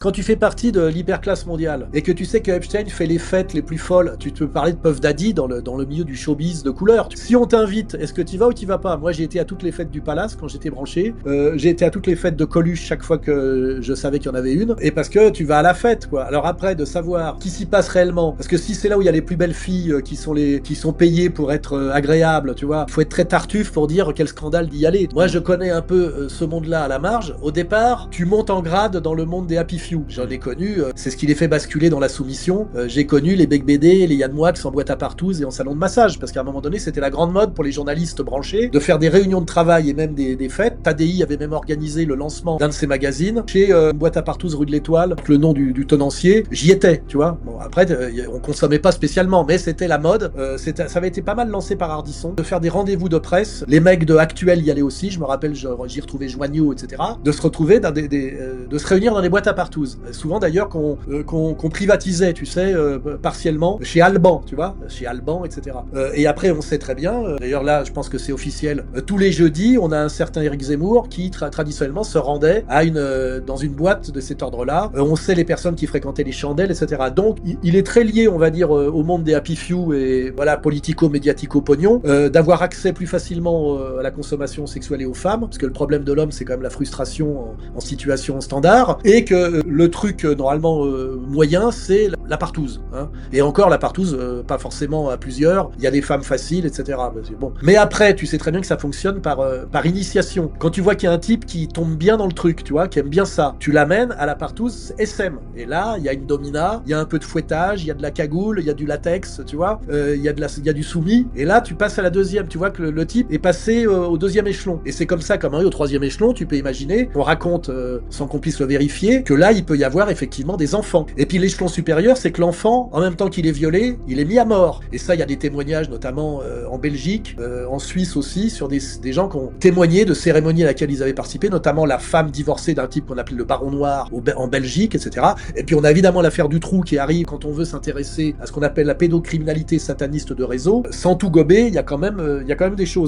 Quand tu fais partie de l'hyperclasse mondiale et que tu sais que Epstein fait les fêtes les plus folles, tu te parlais de Puff Daddy dans le milieu du showbiz de couleur. Si on t'invite, est-ce que tu vas ou tu vas pas? Moi, j'ai été à toutes les fêtes du Palace quand j'étais branché. J'ai été à toutes les fêtes de Coluche chaque fois que je savais qu'il y en avait une. Et parce que tu vas à la fête, quoi. Alors après, de savoir qui s'y passe réellement, parce que si c'est là où il y a les plus belles filles qui sont payées pour être agréables, tu vois, faut être très tartuffe pour dire quel scandale d'y aller. Moi, je connais un peu ce monde-là à la marge. Au départ, tu montes en grade dans le monde des happy few. J'en ai connu, c'est ce qui les fait basculer dans la soumission. J'ai connu les Bec BD, les Yann Moix en boîte à partouze et en salon de massage, parce qu'à un moment donné, c'était la grande mode pour les journalistes branchés de faire des réunions de travail et même des fêtes. Tadi avait même organisé le lancement d'un de ses magazines chez une boîte à partouze rue de l'Étoile, le nom du tenancier. J'y étais, tu vois. Bon, après, on consommait pas spécialement, mais c'était la mode. Ça avait été pas mal lancé par Ardisson, de faire des rendez-vous de presse. Les mecs de Actuel y allaient aussi, je me rappelle, j'y retrouvais Joignot, etc. De se retrouver dans de se réunir dans des boîtes à partouze. Souvent d'ailleurs qu'on privatisait, tu sais, partiellement, chez Alban, tu vois, chez Alban, etc. Et après, on sait très bien, d'ailleurs là, je pense que c'est officiel, tous les jeudis, on a un certain Éric Zemmour qui traditionnellement se rendait dans une boîte de cet ordre-là. On sait les personnes qui fréquentaient les chandelles, etc. Donc, il est très lié, on va dire, au monde des happy few et voilà, politico-médiatico-pognon, d'avoir accès plus facilement à la consommation sexuelle et aux femmes, parce que le problème de l'homme, c'est quand même la frustration en situation standard, et que le truc normalement moyen, c'est la partouze. Hein. Et encore, la partouze, pas forcément à plusieurs, il y a des femmes faciles, etc. Bon. Mais après, tu sais très bien que ça fonctionne par initiation. Quand tu vois qu'il y a un type qui tombe bien dans le truc, tu vois, qui aime bien ça, tu l'amènes à la partouze SM. Et là, il y a une domina, il y a un peu de fouettage, il y a de la cagoule, il y a du latex, tu vois, il y a du soumis. Et là, tu passes à la deuxième. Tu vois que le type est passé au deuxième échelon. Et c'est comme ça, comme au troisième échelon, tu peux imaginer, on raconte, sans qu'on puisse le vérifier, que là, il peut y avoir effectivement des enfants. Et puis l'échelon supérieur, c'est que l'enfant, en même temps qu'il est violé, il est mis à mort. Et ça, il y a des témoignages, notamment en Belgique, en Suisse aussi, sur des gens qui ont témoigné de cérémonies à laquelle ils avaient participé, notamment la femme divorcée d'un type qu'on appelait le Baron Noir en Belgique, etc. Et puis on a évidemment l'affaire Dutroux qui arrive quand on veut s'intéresser à ce qu'on appelle la pédocriminalité sataniste de réseau. Sans tout gober, il y a quand même des choses.